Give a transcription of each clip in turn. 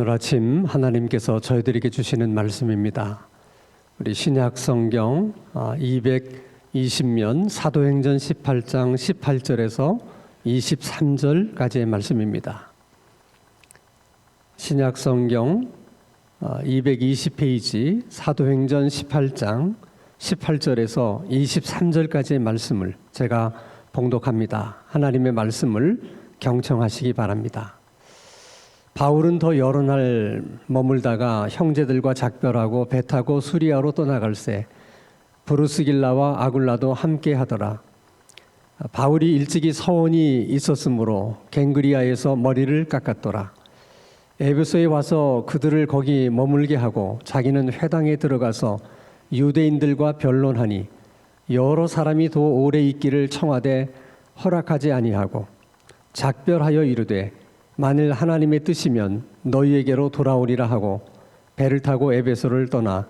오늘 아침 하나님께서 저희들에게 주시는 말씀입니다. 우리 신약 성경 220면 사도행전 18장 18절에서 23절까지의 말씀입니다. 신약 성경 220페이지 사도행전 18장 18절에서 23절까지의 말씀을 제가 봉독합니다. 하나님의 말씀을 경청하시기 바랍니다. 바울은 더 여러 날 머물다가 형제들과 작별하고 배 타고 수리아로 떠나갈새 브루스길라와 아굴라도 함께 하더라. 바울이 일찍이 서원이 있었으므로 갱그리아에서 머리를 깎았더라. 에베소에 와서 그들을 거기 머물게 하고 자기는 회당에 들어가서 유대인들과 변론하니 여러 사람이 더 오래 있기를 청하되 허락하지 아니하고 작별하여 이르되 만일 하나님의 뜻이면 너희에게로 돌아오리라 하고 배를 타고 에베소를 떠나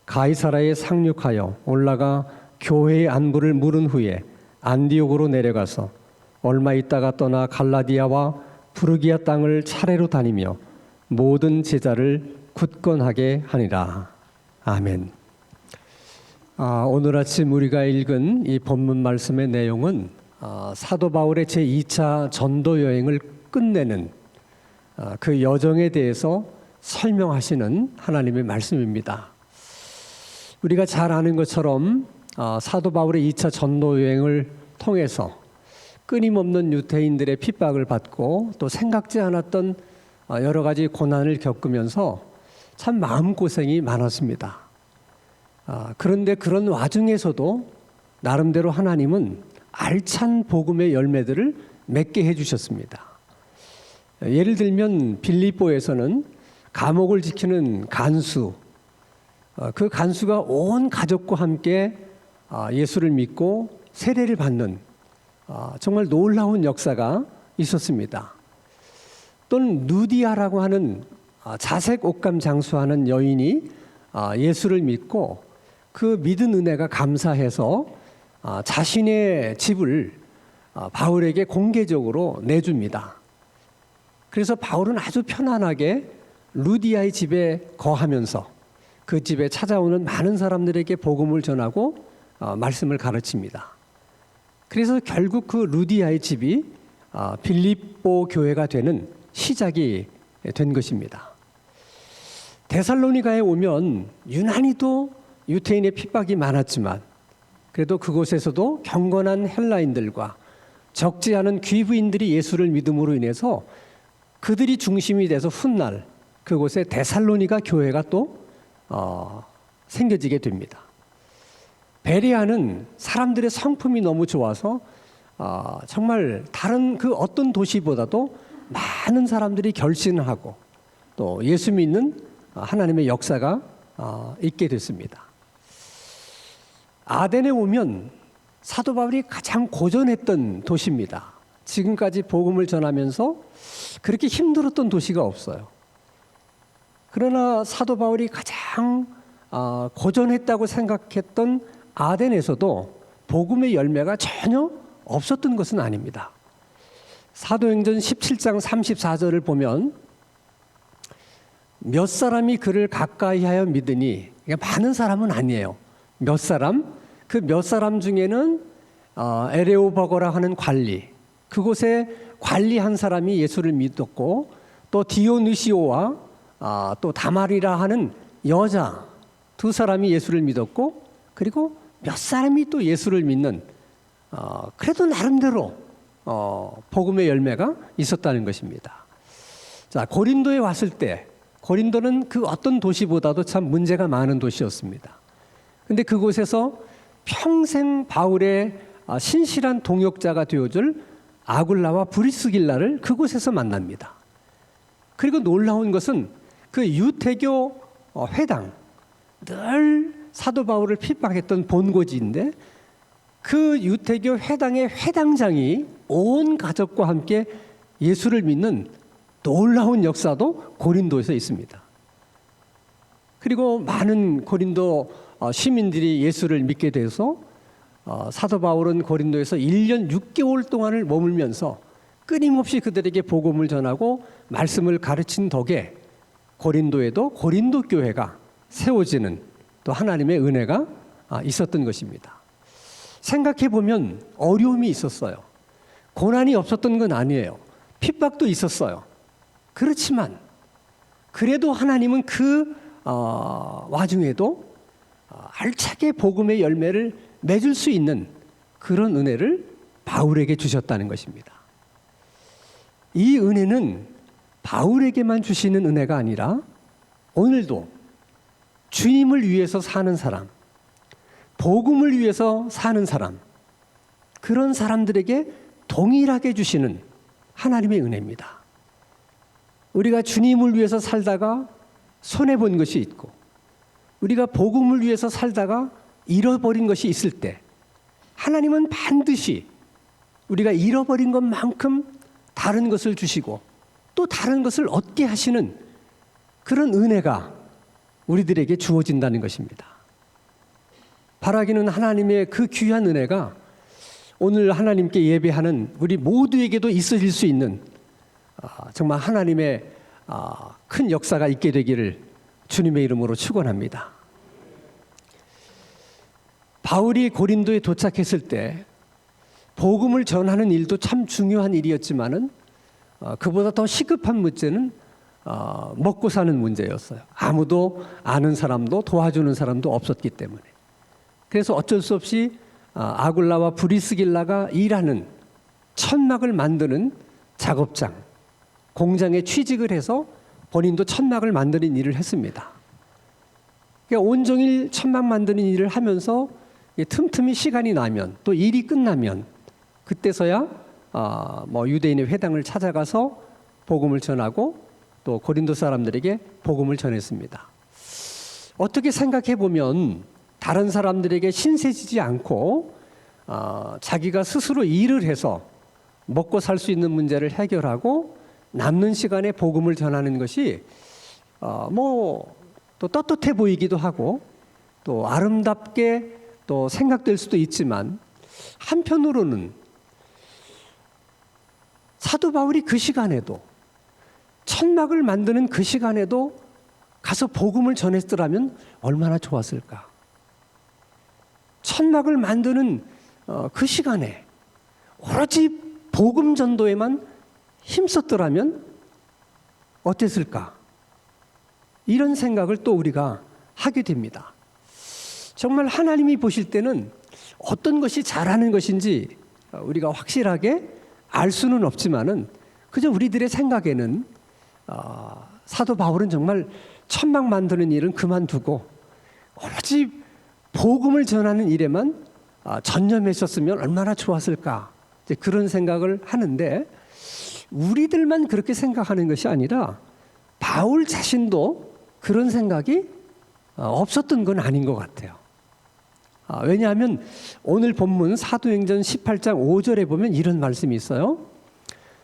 가이사라에 상륙하여 올라가 교회의 안부를 물은 후에 안디옥으로 내려가서 얼마 있다가 떠나 갈라디아와 프르기아 땅을 차례로 다니며 모든 제자를 굳건하게 하니라. 아멘. 오늘 아침 우리가 읽은 이 본문 말씀의 내용은 사도 바울의 제2차 전도 여행을 끝내는 그 여정에 대해서 설명하시는 하나님의 말씀입니다. 우리가 잘 아는 것처럼 사도 바울의 2차 전도 여행을 통해서 끊임없는 유대인들의 핍박을 받고 또 생각지 않았던 여러 가지 고난을 겪으면서 참 마음고생이 많았습니다. 그런데 그런 와중에서도 나름대로 하나님은 알찬 복음의 열매들을 맺게 해주셨습니다. 예를 들면 빌립보에서는 감옥을 지키는 간수, 그 간수가 온 가족과 함께 예수를 믿고 세례를 받는 정말 놀라운 역사가 있었습니다. 또는 누디아라고 하는 자색 옷감 장수하는 여인이 예수를 믿고 그 믿은 은혜가 감사해서 자신의 집을 바울에게 공개적으로 내줍니다. 그래서 바울은 아주 편안하게 루디아의 집에 거하면서 그 집에 찾아오는 많은 사람들에게 복음을 전하고 말씀을 가르칩니다. 그래서 결국 그 루디아의 집이 빌립보 교회가 되는 시작이 된 것입니다. 데살로니가에 오면 유난히도 유대인의 핍박이 많았지만 그래도 그곳에서도 경건한 헬라인들과 적지 않은 귀부인들이 예수를 믿음으로 인해서 그들이 중심이 돼서 훗날 그곳에 데살로니가 교회가 또 생겨지게 됩니다. 베레아는 사람들의 성품이 너무 좋아서 정말 다른 그 어떤 도시보다도 많은 사람들이 결신하고 또 예수 믿는 하나님의 역사가 있게 됐습니다. 아덴에 오면 사도 바울이 가장 고전했던 도시입니다. 지금까지 복음을 전하면서 그렇게 힘들었던 도시가 없어요. 그러나 사도 바울이 가장 고전했다고 생각했던 아덴에서도 복음의 열매가 전혀 없었던 것은 아닙니다. 사도행전 17장 34절을 보면 몇 사람이 그를 가까이 하여 믿으니, 많은 사람은 아니에요. 몇 사람? 그 몇 사람 중에는 에레오바고라 하는 관리, 그곳에 관리한 사람이 예수를 믿었고 또 디오누시오와 또 다말이라 하는 여자 두 사람이 예수를 믿었고 그리고 몇 사람이 또 예수를 믿는 그래도 나름대로 복음의 열매가 있었다는 것입니다. 자, 고린도에 왔을 때 고린도는 그 어떤 도시보다도 참 문제가 많은 도시였습니다. 그런데 그곳에서 평생 바울의 신실한 동역자가 되어줄 아굴라와 브리스길라를 그곳에서 만납니다. 그리고 놀라운 것은 그 유태교 회당, 늘 사도 바울을 핍박했던 본고지인데 그 유태교 회당의 회당장이 온 가족과 함께 예수를 믿는 놀라운 역사도 고린도에서 있습니다. 그리고 많은 고린도 시민들이 예수를 믿게 돼서 사도 바울은 고린도에서 1년 6개월 동안을 머물면서 끊임없이 그들에게 복음을 전하고 말씀을 가르친 덕에 고린도에도 고린도 교회가 세워지는 또 하나님의 은혜가 있었던 것입니다. 생각해 보면 어려움이 있었어요. 고난이 없었던 건 아니에요. 핍박도 있었어요. 그렇지만 그래도 하나님은 그 와중에도 알차게 복음의 열매를 맺을 수 있는 그런 은혜를 바울에게 주셨다는 것입니다. 이 은혜는 바울에게만 주시는 은혜가 아니라 오늘도 주님을 위해서 사는 사람, 복음을 위해서 사는 사람, 그런 사람들에게 동일하게 주시는 하나님의 은혜입니다. 우리가 주님을 위해서 살다가 손해본 것이 있고, 우리가 복음을 위해서 살다가 잃어버린 것이 있을 때 하나님은 반드시 우리가 잃어버린 것만큼 다른 것을 주시고 또 다른 것을 얻게 하시는 그런 은혜가 우리들에게 주어진다는 것입니다. 바라기는 하나님의 그 귀한 은혜가 오늘 하나님께 예배하는 우리 모두에게도 있어질 수 있는 정말 하나님의 큰 역사가 있게 되기를 주님의 이름으로 축원합니다. 바울이 고린도에 도착했을 때 복음을 전하는 일도 참 중요한 일이었지만은 그보다 더 시급한 문제는 먹고 사는 문제였어요. 아무도 아는 사람도 도와주는 사람도 없었기 때문에. 그래서 어쩔 수 없이 아굴라와 브리스길라가 일하는 천막을 만드는 작업장, 공장에 취직을 해서 본인도 천막을 만드는 일을 했습니다. 그러니까 온종일 천막 만드는 일을 하면서 틈틈이 시간이 나면 또 일이 끝나면 그때서야 유대인의 회당을 찾아가서 복음을 전하고 또 고린도 사람들에게 복음을 전했습니다. 어떻게 생각해 보면 다른 사람들에게 신세지지 않고 자기가 스스로 일을 해서 먹고 살 수 있는 문제를 해결하고 남는 시간에 복음을 전하는 것이 또 떳떳해 보이기도 하고 또 아름답게 또 생각될 수도 있지만 한편으로는 사도 바울이 그 시간에도 천막을 만드는 그 시간에도 가서 복음을 전했더라면 얼마나 좋았을까. 천막을 만드는 그 시간에 오로지 복음 전도에만 힘썼더라면 어땠을까. 이런 생각을 또 우리가 하게 됩니다. 정말 하나님이 보실 때는 어떤 것이 잘하는 것인지 우리가 확실하게 알 수는 없지만은 그저 우리들의 생각에는 사도 바울은 정말 천막 만드는 일은 그만두고 오로지 복음을 전하는 일에만 전념했었으면 얼마나 좋았을까. 이제 그런 생각을 하는데 우리들만 그렇게 생각하는 것이 아니라 바울 자신도 그런 생각이 없었던 건 아닌 것 같아요. 왜냐하면 오늘 본문 사도행전 18장 5절에 보면 이런 말씀이 있어요.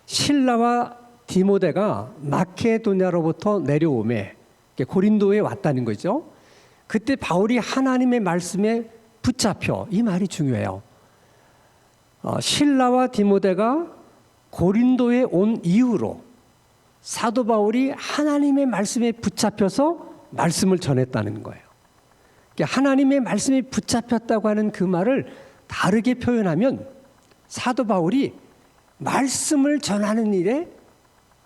실라와 디모데가 마케도냐로부터 내려오매 고린도에 왔다는 거죠. 그때 바울이 하나님의 말씀에 붙잡혀, 이 말이 중요해요. 실라와 디모데가 고린도에 온 이후로 사도 바울이 하나님의 말씀에 붙잡혀서 말씀을 전했다는 거예요. 하나님의 말씀에 붙잡혔다고 하는 그 말을 다르게 표현하면 사도 바울이 말씀을 전하는 일에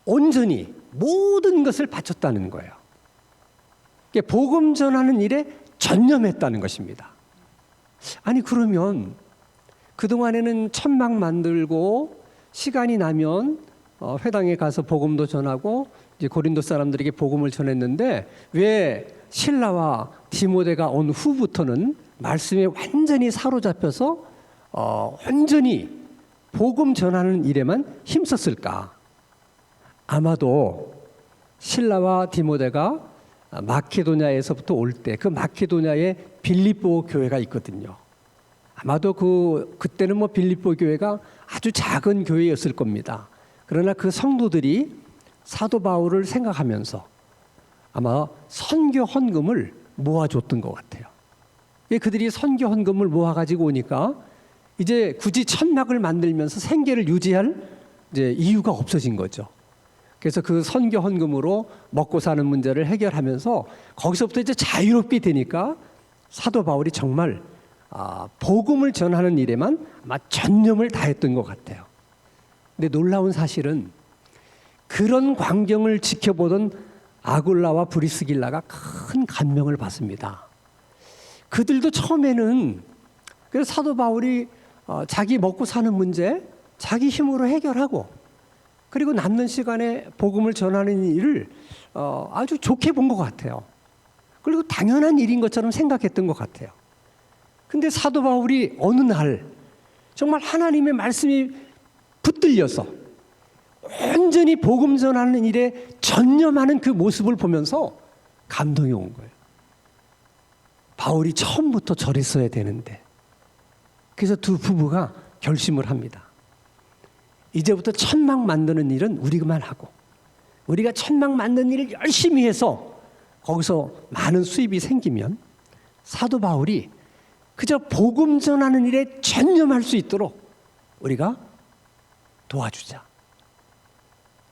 온전히 모든 것을 바쳤다는 거예요. 복음 전하는 일에 전념했다는 것입니다. 아니 그러면 그동안에는 천막 만들고 시간이 나면 회당에 가서 복음도 전하고 이제 고린도 사람들에게 복음을 전했는데 왜 실라와 디모데가 온 후부터는 말씀에 완전히 사로잡혀서 완전히 복음 전하는 일에만 힘썼을까? 아마도 실라와 디모데가 마케도냐에서부터 올 때 그 마케도냐에 빌립보 교회가 있거든요. 아마도 그때는 빌립보 교회가 아주 작은 교회였을 겁니다. 그러나 그 성도들이 사도 바울을 생각하면서 아마 선교 헌금을 모아줬던 것 같아요. 그들이 선교 헌금을 모아가지고 오니까 이제 굳이 천막을 만들면서 생계를 유지할 이제 이유가 없어진 거죠. 그래서 그 선교 헌금으로 먹고 사는 문제를 해결하면서 거기서부터 이제 자유롭게 되니까 사도 바울이 정말 복음을 전하는 일에만 아마 전념을 다했던 것 같아요. 근데 놀라운 사실은 그런 광경을 지켜보던 아굴라와 브리스길라가 큰 감명을 받습니다. 그들도 처음에는 그래서 사도 바울이 자기 먹고 사는 문제 자기 힘으로 해결하고 그리고 남는 시간에 복음을 전하는 일을 아주 좋게 본 것 같아요. 그리고 당연한 일인 것처럼 생각했던 것 같아요. 근데 사도 바울이 어느 날 정말 하나님의 말씀이 붙들려서 온전히 복음 전하는 일에 전념하는 그 모습을 보면서 감동이 온 거예요. 바울이 처음부터 저랬어야 되는데. 그래서 두 부부가 결심을 합니다. 이제부터 천막 만드는 일은 우리만 하고 우리가 천막 만드는 일을 열심히 해서 거기서 많은 수입이 생기면 사도 바울이 그저 복음 전하는 일에 전념할 수 있도록 우리가 도와주자.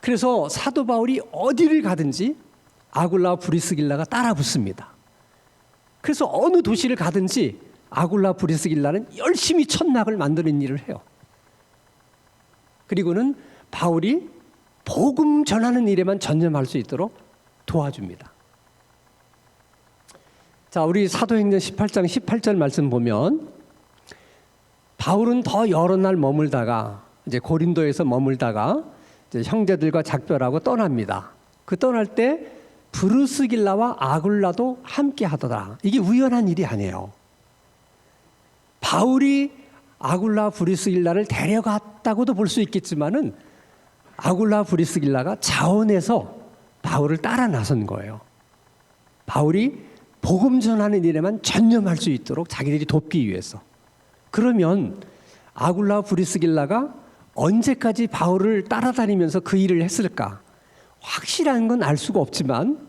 그래서 사도 바울이 어디를 가든지 아굴라와 브리스길라가 따라 붙습니다. 그래서 어느 도시를 가든지 아굴라 브리스길라는 열심히 천막을 만드는 일을 해요. 그리고는 바울이 복음 전하는 일에만 전념할 수 있도록 도와줍니다. 자, 우리 사도행전 18장 18절 말씀 보면 바울은 더 여러 날 머물다가 이제 고린도에서 머물다가 이제 형제들과 작별하고 떠납니다. 그 떠날 때 브리스길라와 아굴라도 함께 하더라. 이게 우연한 일이 아니에요. 바울이 아굴라 브리스길라를 데려갔다고도 볼 수 있겠지만은 아굴라 브리스길라가 자원해서 바울을 따라 나선 거예요. 바울이 복음 전하는 일에만 전념할 수 있도록 자기들이 돕기 위해서. 그러면 아굴라 브리스길라가 언제까지 바울을 따라다니면서 그 일을 했을까? 확실한 건 알 수가 없지만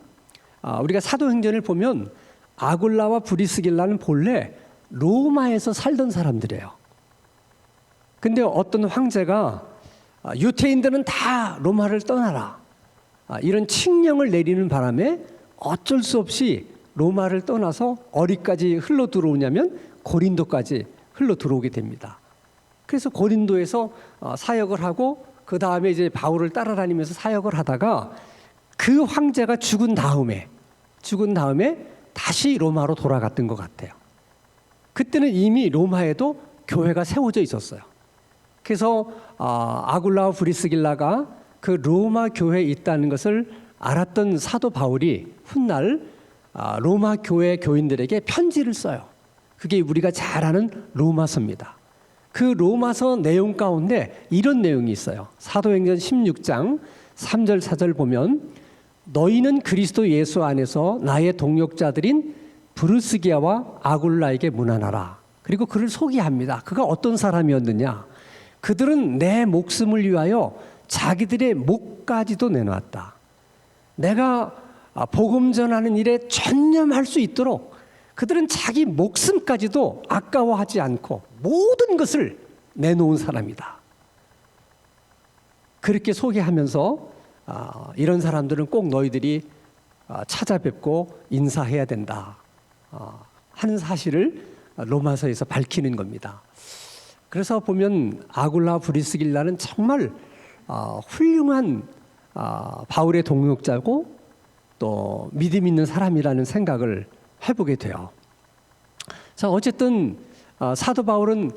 우리가 사도행전을 보면 아굴라와 브리스길라는 본래 로마에서 살던 사람들이에요. 근데 어떤 황제가 유태인들은 다 로마를 떠나라 이런 칙령을 내리는 바람에 어쩔 수 없이 로마를 떠나서 어디까지 흘러 들어오냐면 고린도까지 흘러 들어오게 됩니다. 그래서 고린도에서 사역을 하고 그 다음에 이제 바울을 따라다니면서 사역을 하다가 그 황제가 죽은 다음에 다시 로마로 돌아갔던 것 같아요. 그때는 이미 로마에도 교회가 세워져 있었어요. 그래서 아굴라와 브리스길라가 그 로마 교회에 있다는 것을 알았던 사도 바울이 훗날 로마 교회 교인들에게 편지를 써요. 그게 우리가 잘 아는 로마서입니다. 그 로마서 내용 가운데 이런 내용이 있어요. 사도행전 16장 3절 4절 보면 너희는 그리스도 예수 안에서 나의 동역자들인 브르스기아와 아굴라에게 문안하라. 그리고 그를 소개합니다. 그가 어떤 사람이었느냐. 그들은 내 목숨을 위하여 자기들의 목까지도 내놓았다. 내가 복음 전하는 일에 전념할 수 있도록 그들은 자기 목숨까지도 아까워하지 않고 모든 것을 내놓은 사람이다. 그렇게 소개하면서 이런 사람들은 꼭 너희들이 찾아뵙고 인사해야 된다 하는 사실을 로마서에서 밝히는 겁니다. 그래서 보면 아굴라 브리스길라는 정말 훌륭한 바울의 동역자고 또 믿음 있는 사람이라는 생각을 해보게 돼요. 자, 어쨌든 사도 바울은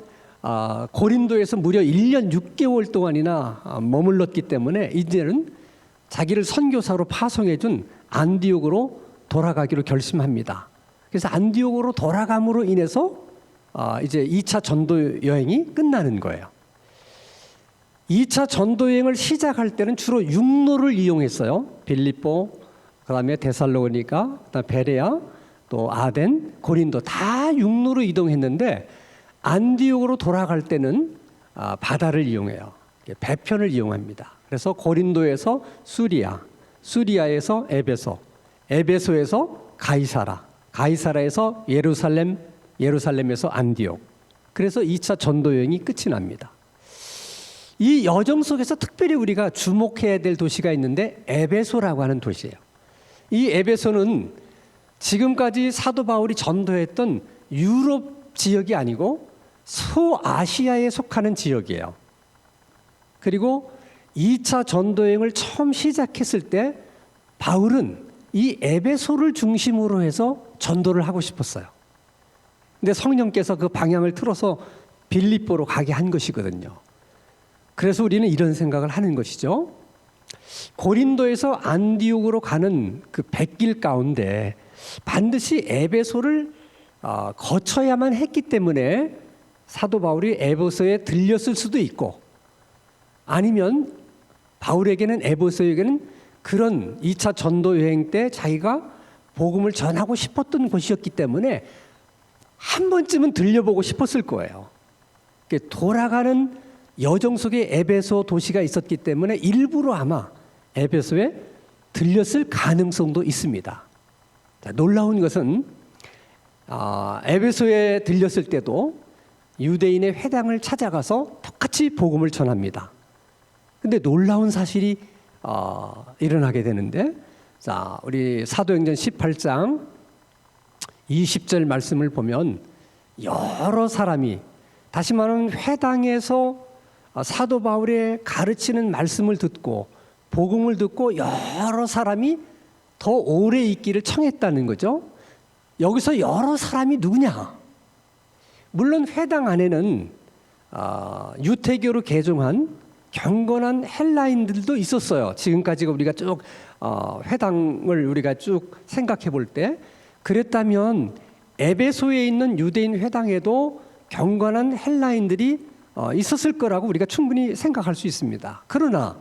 고린도에서 무려 1년 6개월 동안이나 머물렀기 때문에 이제는 자기를 선교사로 파송해준 안디옥으로 돌아가기로 결심합니다. 그래서 안디옥으로 돌아감으로 인해서 이제 2차 전도 여행이 끝나는 거예요. 2차 전도 여행을 시작할 때는 주로 육로를 이용했어요. 빌립보, 그다음에 데살로니가, 그다음에 베레아, 또 아덴, 고린도 다 육로로 이동했는데 안디옥으로 돌아갈 때는 바다를 이용해요. 배편을 이용합니다. 그래서 고린도에서 수리아, 수리아에서 에베소, 에베소에서 가이사라, 가이사라에서 예루살렘, 예루살렘에서 안디옥. 그래서 2차 전도 여행이 끝이 납니다. 이 여정 속에서 특별히 우리가 주목해야 될 도시가 있는데 에베소라고 하는 도시예요. 이 에베소는 지금까지 사도 바울이 전도했던 유럽 지역이 아니고 소아시아에 속하는 지역이에요. 그리고 2차 전도여행을 처음 시작했을 때 바울은 이 에베소를 중심으로 해서 전도를 하고 싶었어요. 근데 성령께서 그 방향을 틀어서 빌립보로 가게 한 것이거든요. 그래서 우리는 이런 생각을 하는 것이죠. 고린도에서 안디옥으로 가는 그 백길 가운데 반드시 에베소를 거쳐야만 했기 때문에 사도 바울이 에베소에 들렸을 수도 있고, 아니면 바울에게는 에베소에게는 그런 2차 전도 여행 때 자기가 복음을 전하고 싶었던 곳이었기 때문에 한 번쯤은 들려보고 싶었을 거예요. 돌아가는 여정 속에 에베소 도시가 있었기 때문에 일부러 아마 에베소에 들렸을 가능성도 있습니다. 자, 놀라운 것은 에베소에 들렸을 때도 유대인의 회당을 찾아가서 똑같이 복음을 전합니다. 근데 놀라운 사실이 일어나게 되는데, 자, 우리 사도행전 18장 20절 말씀을 보면 여러 사람이, 다시 말하면 회당에서 사도 바울의 가르치는 말씀을 듣고 복음을 듣고 여러 사람이 더 오래 있기를 청했다는 거죠. 여기서 여러 사람이 누구냐? 물론 회당 안에는 유태교로 개종한 경건한 헬라인들도 있었어요. 지금까지 우리가 쭉 회당을 우리가 쭉 생각해 볼 때, 그랬다면 에베소에 있는 유대인 회당에도 경건한 헬라인들이 있었을 거라고 우리가 충분히 생각할 수 있습니다. 그러나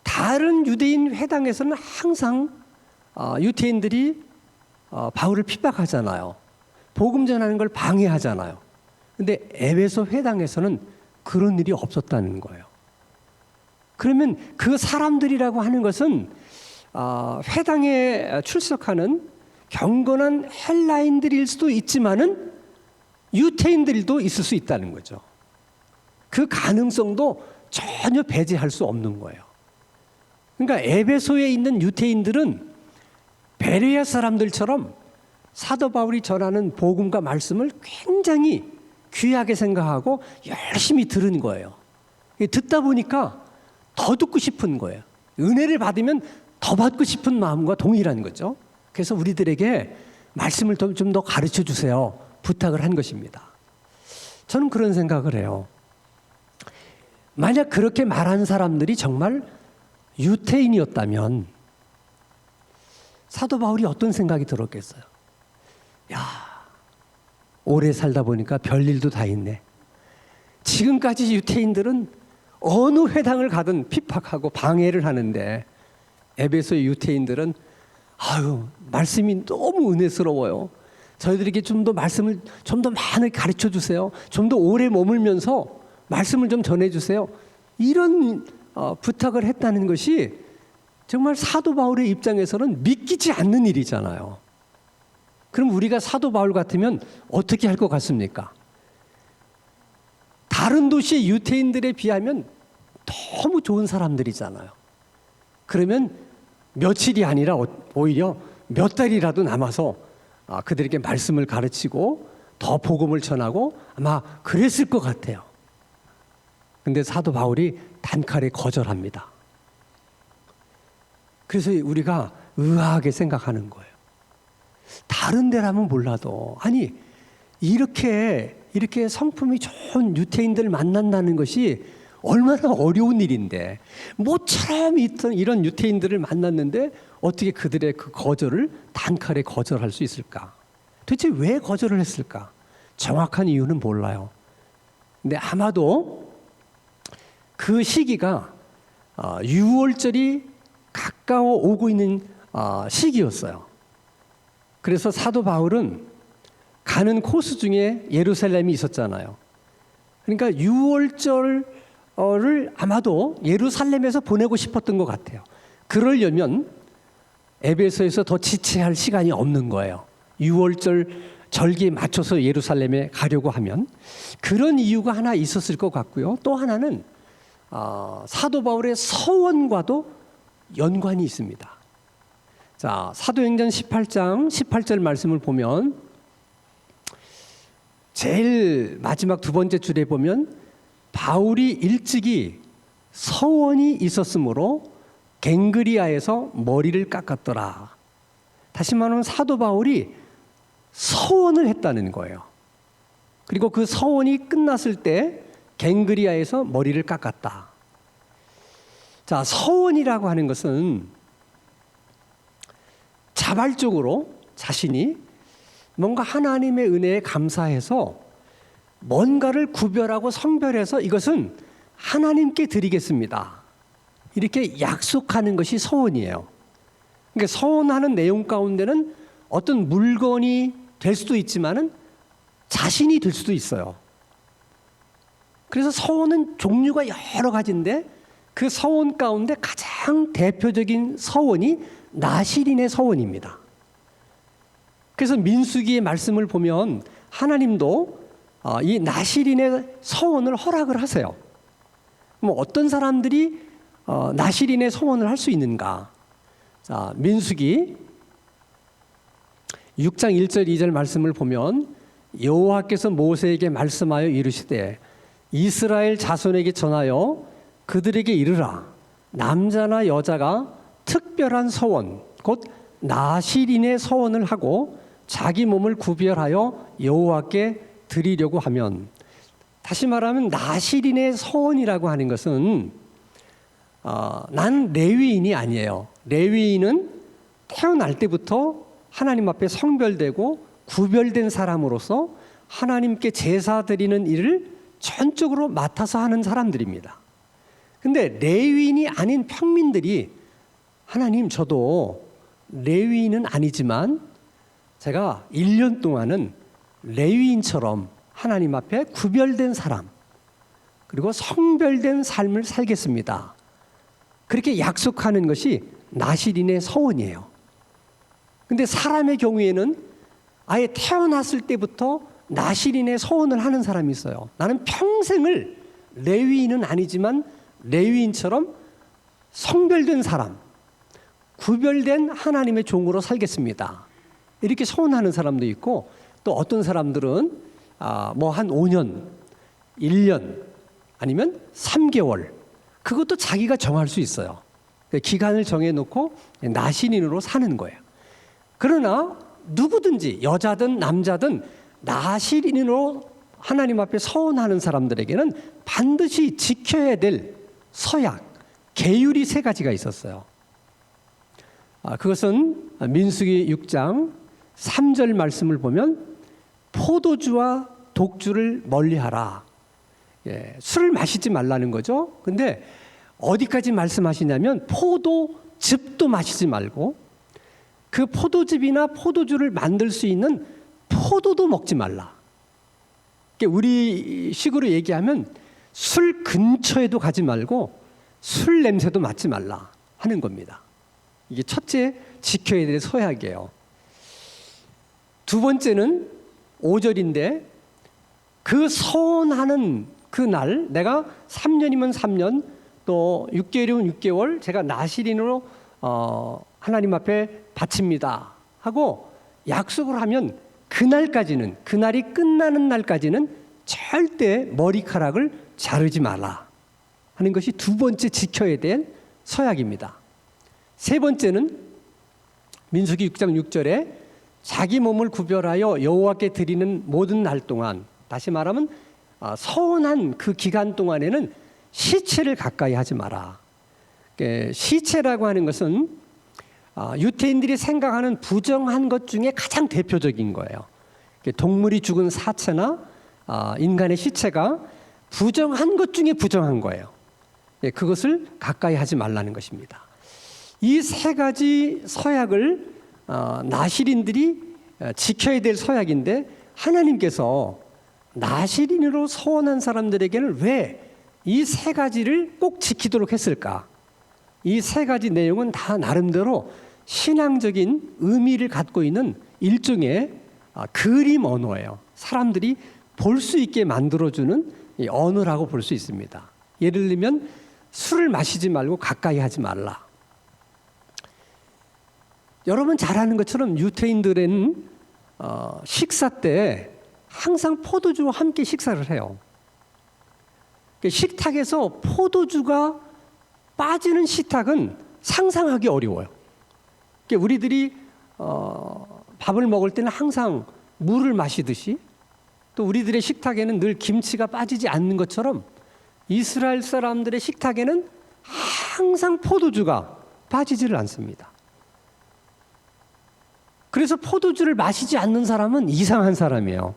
다른 유대인 회당에서는 항상 유태인들이 바울을 핍박하잖아요. 복음 전하는 걸 방해하잖아요. 근데 에베소 회당에서는 그런 일이 없었다는 거예요. 그러면 그 사람들이라고 하는 것은 회당에 출석하는 경건한 헬라인들일 수도 있지만은 유태인들도 있을 수 있다는 거죠. 그 가능성도 전혀 배제할 수 없는 거예요. 그러니까 에베소에 있는 유태인들은 베레아 사람들처럼 사도 바울이 전하는 복음과 말씀을 굉장히 귀하게 생각하고 열심히 들은 거예요. 듣다 보니까 더 듣고 싶은 거예요. 은혜를 받으면 더 받고 싶은 마음과 동일한 거죠. 그래서 우리들에게 말씀을 좀 더 가르쳐 주세요, 부탁을 한 것입니다. 저는 그런 생각을 해요. 만약 그렇게 말한 사람들이 정말 유태인이었다면 사도 바울이 어떤 생각이 들었겠어요? 야, 오래 살다 보니까 별일도 다 있네. 지금까지 유태인들은 어느 회당을 가든 핍박하고 방해를 하는데 에베소의 유태인들은 말씀이 너무 은혜스러워요. 저희들에게 좀 더 말씀을 좀 더 많이 가르쳐 주세요. 좀 더 오래 머물면서 말씀을 좀 전해 주세요. 이런 부탁을 했다는 것이 정말 사도 바울의 입장에서는 믿기지 않는 일이잖아요. 그럼 우리가 사도 바울 같으면 어떻게 할 것 같습니까? 다른 도시의 유태인들에 비하면 너무 좋은 사람들이잖아요. 그러면 며칠이 아니라 오히려 몇 달이라도 남아서 그들에게 말씀을 가르치고 더 복음을 전하고 아마 그랬을 것 같아요. 근데 사도 바울이 단칼에 거절합니다. 그래서 우리가 의아하게 생각하는 거예요. 다른 데라면 몰라도, 아니 이렇게 성품이 좋은 유태인들 만난다는 것이 얼마나 어려운 일인데, 모처럼 있던 이런 유태인들을 만났는데 어떻게 그들의 그 거절을 단칼에 거절할 수 있을까? 도대체 왜 거절을 했을까? 정확한 이유는 몰라요. 근데 아마도 그 시기가 유월절이 가까워 오고 있는 시기였어요. 그래서 사도 바울은 가는 코스 중에 예루살렘이 있었잖아요. 그러니까 유월절을 아마도 예루살렘에서 보내고 싶었던 것 같아요. 그러려면 에베소에서 더 지체할 시간이 없는 거예요. 유월절 절기에 맞춰서 예루살렘에 가려고 하면 그런 이유가 하나 있었을 것 같고요. 또 하나는 사도 바울의 서원과도 연관이 있습니다. 자, 사도행전 18장 18절 말씀을 보면 제일 마지막 두 번째 줄에 보면 바울이 일찍이 서원이 있었으므로 갱그리아에서 머리를 깎았더라. 다시 말하면 사도 바울이 서원을 했다는 거예요. 그리고 그 서원이 끝났을 때 갱그리아에서 머리를 깎았다. 자, 서원이라고 하는 것은 자발적으로 자신이 뭔가 하나님의 은혜에 감사해서 뭔가를 구별하고 성별해서 이것은 하나님께 드리겠습니다, 이렇게 약속하는 것이 서원이에요. 그러니까 서원하는 내용 가운데는 어떤 물건이 될 수도 있지만은 자신이 될 수도 있어요. 그래서 서원은 종류가 여러 가지인데 그 서원 가운데 가장 대표적인 서원이 나실인의 서원입니다. 그래서 민수기의 말씀을 보면 하나님도 이 나실인의 서원을 허락을 하세요. 그럼 어떤 사람들이 나실인의 서원을 할 수 있는가? 자, 민수기 6장 1절 2절 말씀을 보면 여호와께서 모세에게 말씀하여 이르시되 이스라엘 자손에게 전하여 그들에게 이르라. 남자나 여자가 특별한 서원 곧 나실인의 서원을 하고 자기 몸을 구별하여 여호와께 드리려고 하면, 다시 말하면 나실인의 서원이라고 하는 것은 난 레위인이 아니에요. 레위인은 태어날 때부터 하나님 앞에 성별되고 구별된 사람으로서 하나님께 제사 드리는 일을 전적으로 맡아서 하는 사람들입니다. 근데 레위인이 아닌 평민들이 하나님, 저도 레위인은 아니지만 제가 1년 동안은 레위인처럼 하나님 앞에 구별된 사람 그리고 성별된 삶을 살겠습니다, 그렇게 약속하는 것이 나실인의 서원이에요. 근데 사람의 경우에는 아예 태어났을 때부터 나실인의 서원을 하는 사람이 있어요. 나는 평생을 레위인은 아니지만 레위인처럼 성별된 사람, 구별된 하나님의 종으로 살겠습니다, 이렇게 서원하는 사람도 있고, 또 어떤 사람들은 뭐 한 5년, 1년 아니면 3개월, 그것도 자기가 정할 수 있어요. 기간을 정해놓고 나실인으로 사는 거예요. 그러나 누구든지 여자든 남자든 나실인으로 하나님 앞에 서원하는 사람들에게는 반드시 지켜야 될 서약, 계율이 3가지가 있었어요. 그것은 민수기 6장 3절 말씀을 보면 포도주와 독주를 멀리하라. 술을 마시지 말라는 거죠. 근데 어디까지 말씀하시냐면 포도즙도 마시지 말고 그 포도즙이나 포도주를 만들 수 있는 포도도 먹지 말라. 우리 식으로 얘기하면 술 근처에도 가지 말고 술 냄새도 맡지 말라 하는 겁니다. 이게 첫째 지켜야 될 서약이에요. 두 번째는 5절인데 그 서원하는 그 날, 내가 3년이면 3년 또 6개월이면 6개월 제가 나실인으로 하나님 앞에 바칩니다 하고 약속을 하면 그날까지는, 그날이 끝나는 날까지는 절대 머리카락을 자르지 말라 하는 것이 두 번째 지켜야 될 서약입니다. 세 번째는 민수기 6장 6절에 자기 몸을 구별하여 여호와께 드리는 모든 날 동안, 다시 말하면 서원한 그 기간 동안에는 시체를 가까이 하지 마라. 시체라고 하는 것은 유태인들이 생각하는 부정한 것 중에 가장 대표적인 거예요. 동물이 죽은 사체나 인간의 시체가 부정한 것 중에 부정한 거예요. 그것을 가까이 하지 말라는 것입니다. 이 3가지 서약을 나실인들이 지켜야 될 서약인데, 하나님께서 나실인으로 서원한 사람들에게는 왜 이 3가지를 꼭 지키도록 했을까? 이 3가지 내용은 다 나름대로 신앙적인 의미를 갖고 있는 일종의 그림 언어예요. 사람들이 볼 수 있게 만들어주는 언어라고 볼 수 있습니다. 예를 들면 술을 마시지 말고 가까이 하지 말라. 여러분 잘 아는 것처럼 유태인들은 식사 때 항상 포도주와 함께 식사를 해요. 식탁에서 포도주가 빠지는 식탁은 상상하기 어려워요. 우리들이 밥을 먹을 때는 항상 물을 마시듯이, 또 우리들의 식탁에는 늘 김치가 빠지지 않는 것처럼 이스라엘 사람들의 식탁에는 항상 포도주가 빠지지를 않습니다. 그래서 포도주를 마시지 않는 사람은 이상한 사람이에요.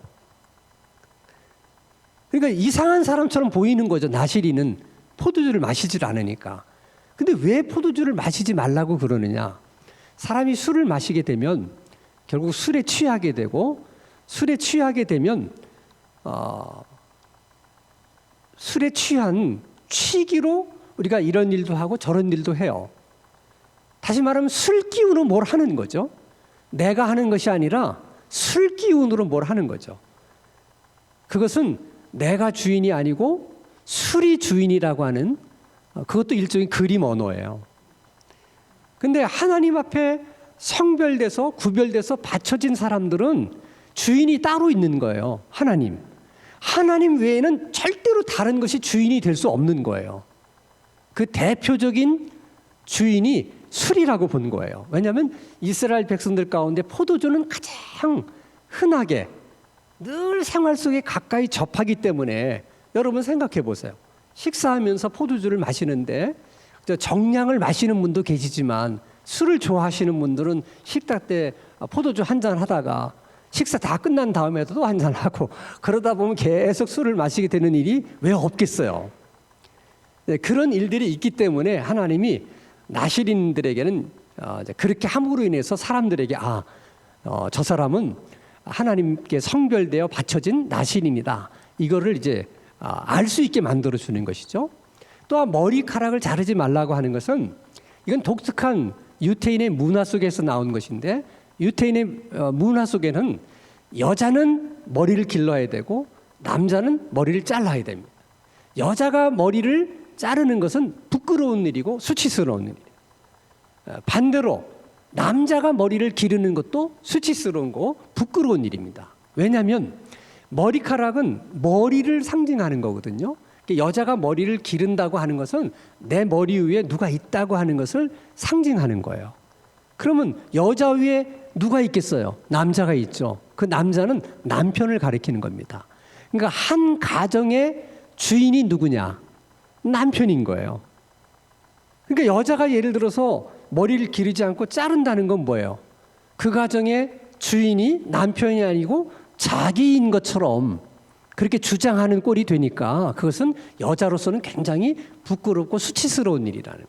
그러니까 이상한 사람처럼 보이는 거죠. 나시린은 포도주를 마시질 않으니까. 근데 왜 포도주를 마시지 말라고 그러느냐? 사람이 술을 마시게 되면 결국 술에 취하게 되고, 술에 취하게 되면 술에 취한 취기로 우리가 이런 일도 하고 저런 일도 해요. 다시 말하면 술 기운으로 뭘 하는 거죠. 내가 하는 것이 아니라 술 기운으로 뭘 하는 거죠. 그것은 내가 주인이 아니고 술이 주인이라고 하는, 그것도 일종의 그림 언어예요. 근데 하나님 앞에 성별돼서 구별돼서 바쳐진 사람들은 주인이 따로 있는 거예요. 하나님 외에는 절대로 다른 것이 주인이 될 수 없는 거예요. 그 대표적인 주인이 술이라고 본 거예요. 왜냐하면 이스라엘 백성들 가운데 포도주는 가장 흔하게 늘 생활 속에 가까이 접하기 때문에, 여러분 생각해 보세요. 식사하면서 포도주를 마시는데 정량을 마시는 분도 계시지만, 술을 좋아하시는 분들은 식사 때 포도주 한 잔 하다가 식사 다 끝난 다음에도 또 한 잔 하고, 그러다 보면 계속 술을 마시게 되는 일이 왜 없겠어요. 그런 일들이 있기 때문에 하나님이 나시린들에게는 그렇게 함으로 인해서 사람들에게 저 사람은 하나님께 성별되어 바쳐진 나시린이다, 이거를 이제 알 수 있게 만들어 주는 것이죠. 또한 머리카락을 자르지 말라고 하는 것은, 이건 독특한 유태인의 문화 속에서 나온 것인데, 유태인의 문화 속에는 여자는 머리를 길러야 되고 남자는 머리를 잘라야 됩니다. 여자가 머리를 자르는 것은 부끄러운 일이고 수치스러운 일이에요. 반대로 남자가 머리를 기르는 것도 수치스러운 거, 부끄러운 일입니다. 왜냐하면 머리카락은 머리를 상징하는 거거든요. 여자가 머리를 기른다고 하는 것은 내 머리 위에 누가 있다고 하는 것을 상징하는 거예요. 그러면 여자 위에 누가 있겠어요? 남자가 있죠. 그 남자는 남편을 가리키는 겁니다. 그러니까 한 가정의 주인이 누구냐? 남편인 거예요. 그러니까 여자가 예를 들어서 머리를 기르지 않고 자른다는 건 뭐예요? 그 가정의 주인이 남편이 아니고 자기인 것처럼 그렇게 주장하는 꼴이 되니까, 그것은 여자로서는 굉장히 부끄럽고 수치스러운 일이라는 거예요.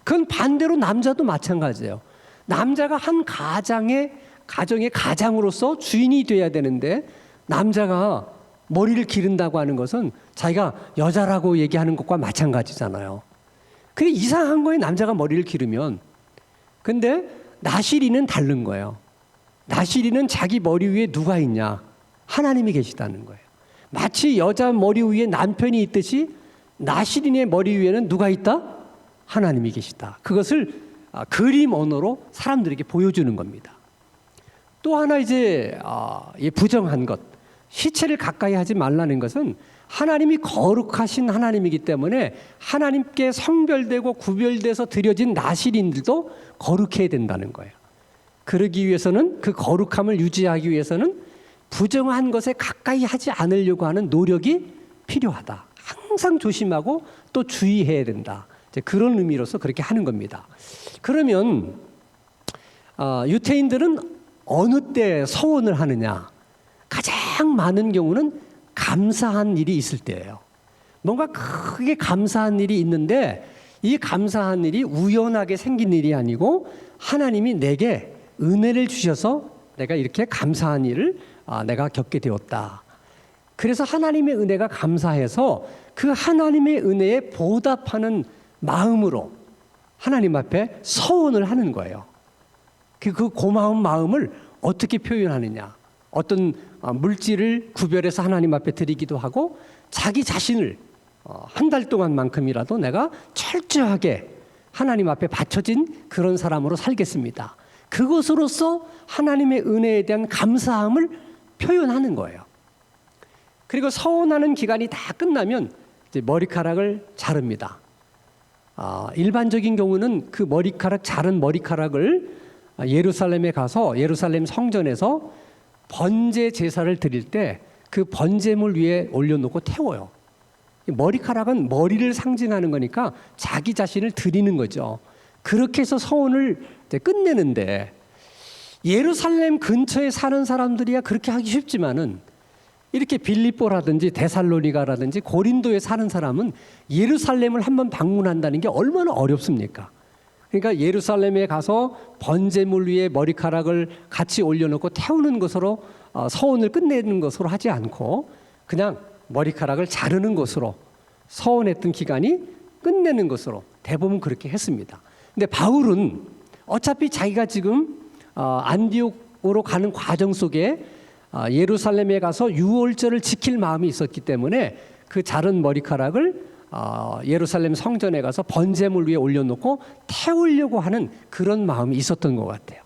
그건 반대로 남자도 마찬가지예요. 남자가 한 가정의 가장으로서 주인이 돼야 되는데, 남자가 머리를 기른다고 하는 것은 자기가 여자라고 얘기하는 것과 마찬가지잖아요. 그게 이상한 거예요, 남자가 머리를 기르면. 근데 나시린은 다른 거예요. 나시린은 자기 머리 위에 누가 있냐? 하나님이 계시다는 거예요. 마치 여자 머리 위에 남편이 있듯이 나시린의 머리 위에는 누가 있다? 하나님이 계시다. 그것을 그림 언어로 사람들에게 보여주는 겁니다. 또 하나 이제 부정한 것, 시체를 가까이 하지 말라는 것은, 하나님이 거룩하신 하나님이기 때문에 하나님께 성별되고 구별돼서 드려진 나시린들도 거룩해야 된다는 거예요. 그러기 위해서는, 그 거룩함을 유지하기 위해서는 부정한 것에 가까이 하지 않으려고 하는 노력이 필요하다. 항상 조심하고 또 주의해야 된다. 이제 그런 의미로서 그렇게 하는 겁니다. 그러면 유태인들은 어느 때 서원을 하느냐? 가장 많은 경우는 감사한 일이 있을 때예요. 뭔가 크게 감사한 일이 있는데, 이 감사한 일이 우연하게 생긴 일이 아니고 하나님이 내게 은혜를 주셔서 내가 이렇게 감사한 일을 내가 겪게 되었다. 그래서 하나님의 은혜가 감사해서 그 하나님의 은혜에 보답하는 마음으로 하나님 앞에 서원을 하는 거예요. 그 고마운 마음을 어떻게 표현하느냐? 어떤 물질을 구별해서 하나님 앞에 드리기도 하고, 자기 자신을 한 달 동안만큼이라도 내가 철저하게 하나님 앞에 바쳐진 그런 사람으로 살겠습니다. 그것으로써 하나님의 은혜에 대한 감사함을 표현하는 거예요. 그리고 서원하는 기간이 다 끝나면 이제 머리카락을 자릅니다. 일반적인 경우는 그 자른 머리카락을 예루살렘에 가서 예루살렘 성전에서 번제 제사를 드릴 때 그 번제물 위에 올려놓고 태워요. 머리카락은 머리를 상징하는 거니까 자기 자신을 드리는 거죠. 그렇게 해서 서원을 끝내는데, 예루살렘 근처에 사는 사람들이야 그렇게 하기 쉽지만은 이렇게 빌립보라든지 데살로니가라든지 고린도에 사는 사람은 예루살렘을 한번 방문한다는 게 얼마나 어렵습니까? 그러니까 예루살렘에 가서 번제물 위에 머리카락을 같이 올려놓고 태우는 것으로 서원을 끝내는 것으로 하지 않고 그냥 머리카락을 자르는 것으로 서원했던 기간이 끝내는 것으로 대부분 그렇게 했습니다. 근데 바울은 어차피 자기가 지금 안디옥으로 가는 과정 속에 예루살렘에 가서 유월절을 지킬 마음이 있었기 때문에 그 자른 머리카락을 예루살렘 성전에 가서 번제물 위에 올려놓고 태우려고 하는 그런 마음이 있었던 것 같아요.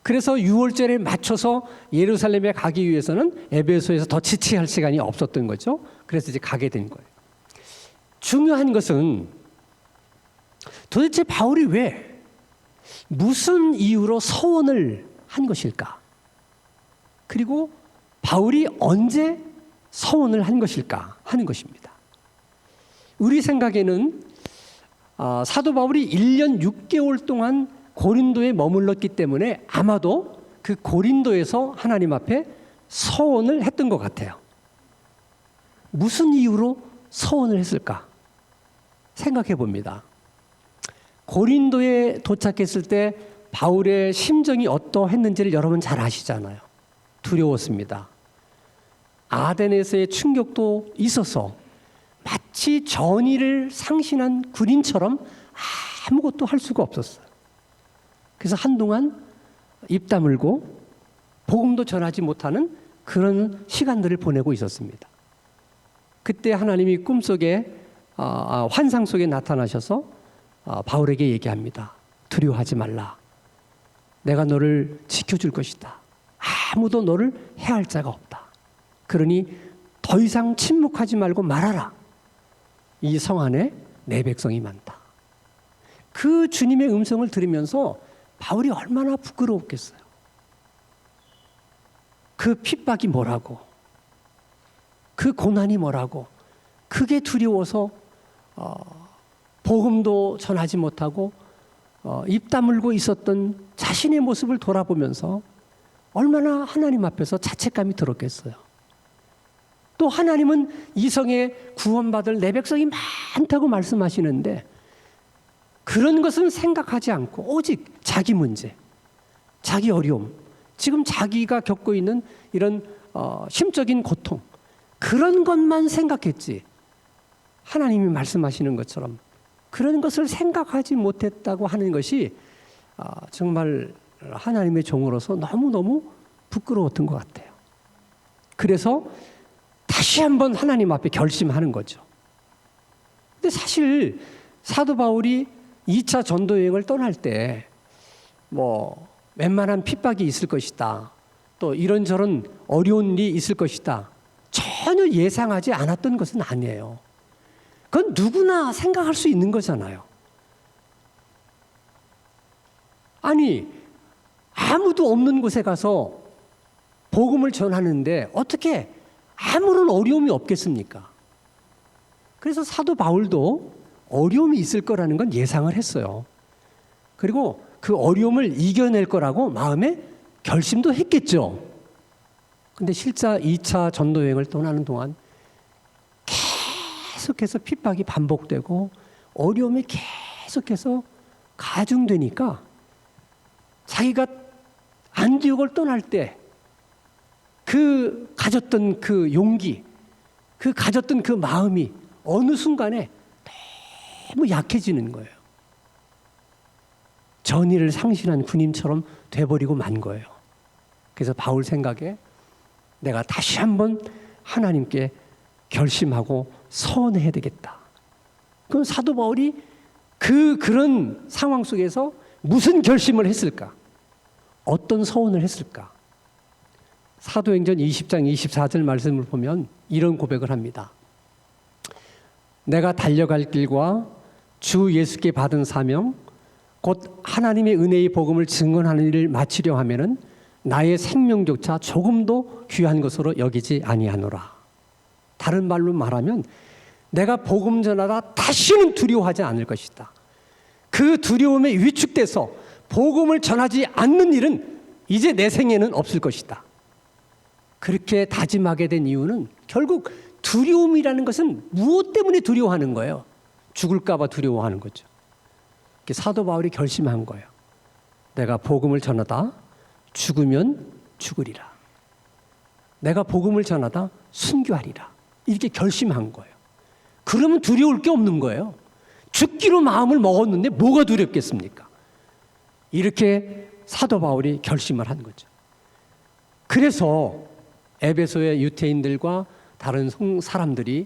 그래서 유월절에 맞춰서 예루살렘에 가기 위해서는 에베소에서 더 지체할 시간이 없었던 거죠. 그래서 이제 가게 된 거예요. 중요한 것은 도대체 바울이 왜 무슨 이유로 서원을 한 것일까? 그리고 바울이 언제 서원을 한 것일까 하는 것입니다. 우리 생각에는 사도 바울이 1년 6개월 동안 고린도에 머물렀기 때문에 아마도 그 고린도에서 하나님 앞에 서원을 했던 것 같아요. 무슨 이유로 서원을 했을까? 생각해 봅니다. 고린도에 도착했을 때 바울의 심정이 어떠했는지를 여러분 잘 아시잖아요. 두려웠습니다. 아덴에서의 충격도 있어서 마치 전의를 상실한 군인처럼 아무것도 할 수가 없었어요. 그래서 한동안 입 다물고 복음도 전하지 못하는 그런 시간들을 보내고 있었습니다. 그때 하나님이 꿈속에 환상 속에 나타나셔서 바울에게 얘기합니다. 두려워하지 말라. 내가 너를 지켜줄 것이다. 아무도 너를 해할 자가 없다. 그러니 더 이상 침묵하지 말고 말하라. 이 성 안에 내 백성이 많다. 그 주님의 음성을 들으면서 바울이 얼마나 부끄러웠겠어요. 그 핍박이 뭐라고, 그 고난이 뭐라고, 그게 두려워서 복음도 전하지 못하고 입 다물고 있었던 자신의 모습을 돌아보면서 얼마나 하나님 앞에서 자책감이 들었겠어요. 또 하나님은 이 성에 구원받을 내 백성이 많다고 말씀하시는데 그런 것은 생각하지 않고 오직 자기 문제, 자기 어려움, 지금 자기가 겪고 있는 이런 심적인 고통, 그런 것만 생각했지 하나님이 말씀하시는 것처럼 그런 것을 생각하지 못했다고 하는 것이 정말 하나님의 종으로서 너무너무 부끄러웠던 것 같아요. 그래서 다시 한번 하나님 앞에 결심하는 거죠. 근데 사실 사도 바울이 2차 전도 여행을 떠날 때 웬만한 핍박이 있을 것이다, 또 이런저런 어려운 일이 있을 것이다, 전혀 예상하지 않았던 것은 아니에요. 그건 누구나 생각할 수 있는 거잖아요. 아니, 아무도 없는 곳에 가서 복음을 전하는데 어떻게 아무런 어려움이 없겠습니까? 그래서 사도 바울도 어려움이 있을 거라는 건 예상을 했어요. 그리고 그 어려움을 이겨낼 거라고 마음에 결심도 했겠죠. 근데 실제 2차 전도 여행을 떠나는 동안 계속해서 핍박이 반복되고 어려움이 계속해서 가중되니까 자기가 안디옥을 떠날 때 그 가졌던 그 용기, 그 가졌던 그 마음이 어느 순간에 너무 약해지는 거예요. 전의를 상실한 군인처럼 돼버리고 만 거예요. 그래서 바울 생각에 내가 다시 한번 하나님께 결심하고 서원해야 되겠다. 그럼 사도 바울이 그런 상황 속에서 무슨 결심을 했을까? 어떤 서원을 했을까? 사도행전 20장 24절 말씀을 보면 이런 고백을 합니다. 내가 달려갈 길과 주 예수께 받은 사명 곧 하나님의 은혜의 복음을 증언하는 일을 마치려 하면은 나의 생명조차 조금도 귀한 것으로 여기지 아니하노라. 다른 말로 말하면 내가 복음 전하다 다시는 두려워하지 않을 것이다. 그 두려움에 위축돼서 복음을 전하지 않는 일은 이제 내 생에는 없을 것이다. 그렇게 다짐하게 된 이유는 결국 두려움이라는 것은 무엇 때문에 두려워하는 거예요? 죽을까 봐 두려워하는 거죠. 사도 바울이 결심한 거예요. 내가 복음을 전하다 죽으면 죽으리라. 내가 복음을 전하다 순교하리라. 이렇게 결심한 거예요. 그러면 두려울 게 없는 거예요. 죽기로 마음을 먹었는데 뭐가 두렵겠습니까? 이렇게 사도 바울이 결심을 한 거죠. 그래서 에베소의 유대인들과 다른 사람들이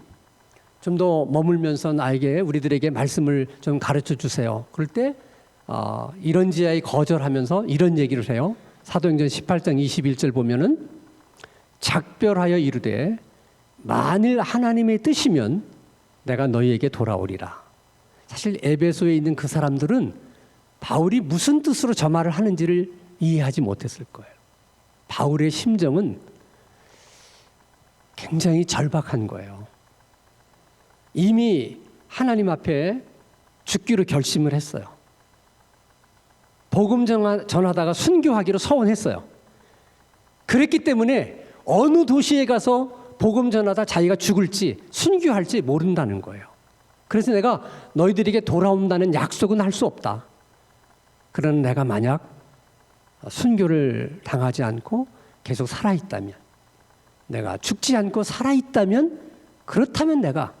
좀 더 머물면서 나에게 우리들에게 말씀을 좀 가르쳐 주세요. 그럴 때 이런지하에 거절하면서 이런 얘기를 해요. 사도행전 18장 21절 보면은 작별하여 이르되 만일 하나님의 뜻이면 내가 너희에게 돌아오리라. 사실 에베소에 있는 그 사람들은 바울이 무슨 뜻으로 저 말을 하는지를 이해하지 못했을 거예요. 바울의 심정은 굉장히 절박한 거예요. 이미 하나님 앞에 죽기로 결심을 했어요. 복음 전하다가 순교하기로 서원했어요. 그랬기 때문에 어느 도시에 가서 복음 전하다 자기가 죽을지 순교할지 모른다는 거예요. 그래서 내가 너희들에게 돌아온다는 약속은 할 수 없다. 그러나 내가 만약 순교를 당하지 않고 계속 살아있다면, 내가 죽지 않고 살아있다면, 그렇다면 내가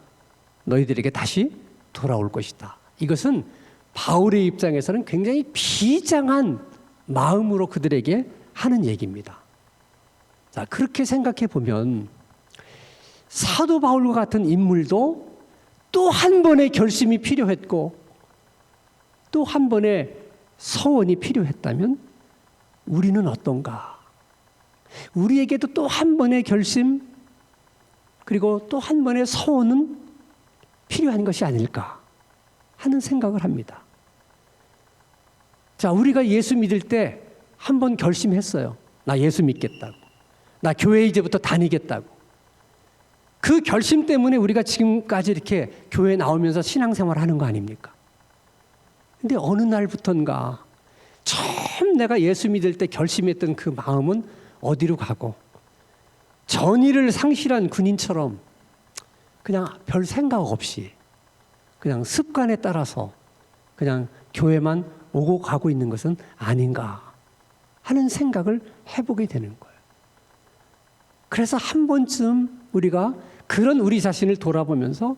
너희들에게 다시 돌아올 것이다. 이것은 바울의 입장에서는 굉장히 비장한 마음으로 그들에게 하는 얘기입니다. 자, 그렇게 생각해 보면 사도 바울과 같은 인물도 또 한 번의 결심이 필요했고 또 한 번의 서원이 필요했다면 우리는 어떤가? 우리에게도 또 한 번의 결심 그리고 또 한 번의 서원은 필요한 것이 아닐까 하는 생각을 합니다. 자, 우리가 예수 믿을 때 한 번 결심했어요. 나 예수 믿겠다고. 나 교회 이제부터 다니겠다고. 그 결심 때문에 우리가 지금까지 이렇게 교회 나오면서 신앙생활 하는 거 아닙니까? 근데 어느 날부턴가 처음 내가 예수 믿을 때 결심했던 그 마음은 어디로 가고 전의를 상실한 군인처럼 그냥 별 생각 없이 그냥 습관에 따라서 그냥 교회만 오고 가고 있는 것은 아닌가 하는 생각을 해보게 되는 거예요. 그래서 한 번쯤 우리가 그런 우리 자신을 돌아보면서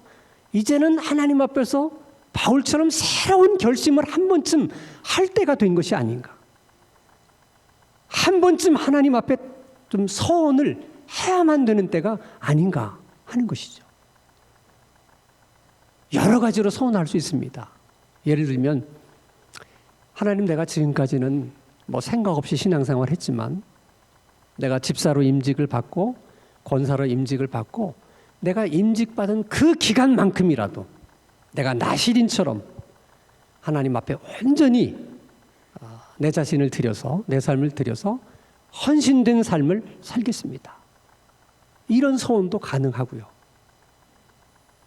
이제는 하나님 앞에서 바울처럼 새로운 결심을 한 번쯤 할 때가 된 것이 아닌가. 한 번쯤 하나님 앞에 좀 서원을 해야만 되는 때가 아닌가 하는 것이죠. 여러 가지로 서원할 수 있습니다. 예를 들면 하나님, 내가 지금까지는 뭐 생각 없이 신앙생활 했지만 내가 집사로 임직을 받고 권사로 임직을 받고 내가 임직받은 그 기간만큼이라도 내가 나시린처럼 하나님 앞에 온전히 내 자신을 드려서 내 삶을 드려서 헌신된 삶을 살겠습니다. 이런 소원도 가능하고요.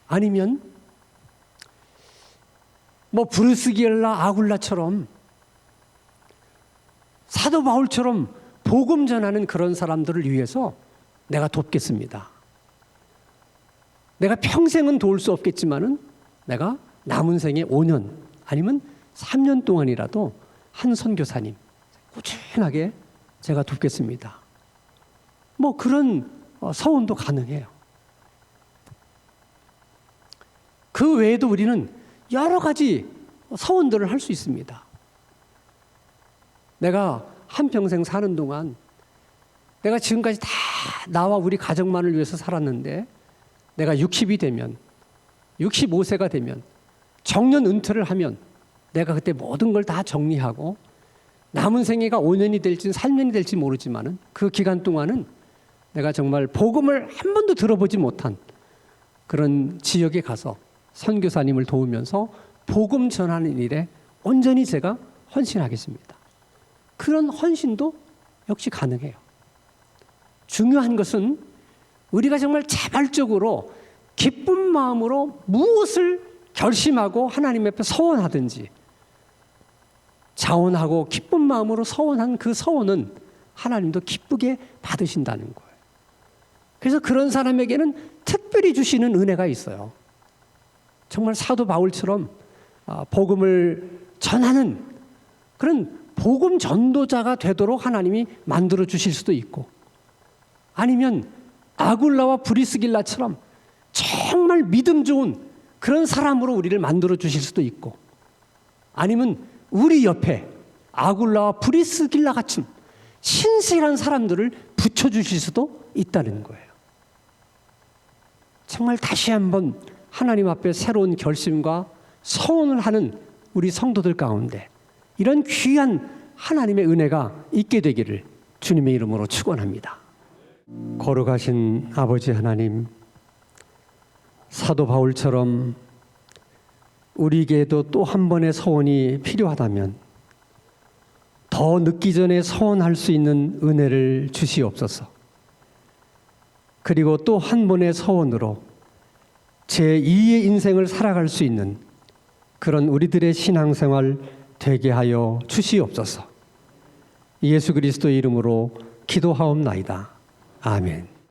아니면 뭐 브루스기엘라 아굴라처럼 사도 바울처럼 복음 전하는 그런 사람들을 위해서 내가 돕겠습니다. 내가 평생은 도울 수 없겠지만은 내가 남은 생에 5년 아니면 3년 동안이라도 한 선교사님 꾸준하게 제가 돕겠습니다. 뭐 그런 서원도 가능해요. 그 외에도 우리는 여러 가지 서원들을 할 수 있습니다. 내가 한평생 사는 동안 내가 지금까지 다 나와 우리 가정만을 위해서 살았는데 내가 60이 되면 65세가 되면 정년 은퇴를 하면 내가 그때 모든 걸 다 정리하고 남은 생애가 5년이 될지 3년이 될지 모르지만은 그 기간 동안은 내가 정말 복음을 한 번도 들어보지 못한 그런 지역에 가서 선교사님을 도우면서 복음 전하는 일에 온전히 제가 헌신하겠습니다. 그런 헌신도 역시 가능해요. 중요한 것은 우리가 정말 자발적으로 기쁜 마음으로 무엇을 결심하고 하나님 앞에 서원하든지 자원하고 기쁜 마음으로 서원한 그 서원은 하나님도 기쁘게 받으신다는 거예요. 그래서 그런 사람에게는 특별히 주시는 은혜가 있어요. 정말 사도 바울처럼 복음을 전하는 그런 복음 전도자가 되도록 하나님이 만들어 주실 수도 있고, 아니면 아굴라와 브리스길라처럼 정말 믿음 좋은 그런 사람으로 우리를 만들어 주실 수도 있고, 아니면 우리 옆에 아굴라와 브리스길라 같은 신실한 사람들을 붙여주실 수도 있다는 거예요. 정말 다시 한번 하나님 앞에 새로운 결심과 서원을 하는 우리 성도들 가운데 이런 귀한 하나님의 은혜가 있게 되기를 주님의 이름으로 축원합니다. 거룩하신 아버지 하나님, 사도 바울처럼 우리에게도 또 한 번의 서원이 필요하다면 더 늦기 전에 서원할 수 있는 은혜를 주시옵소서. 그리고 또 한 번의 서원으로 제2의 인생을 살아갈 수 있는 그런 우리들의 신앙생활 되게 하여 주시옵소서. 예수 그리스도의 이름으로 기도하옵나이다. 아멘.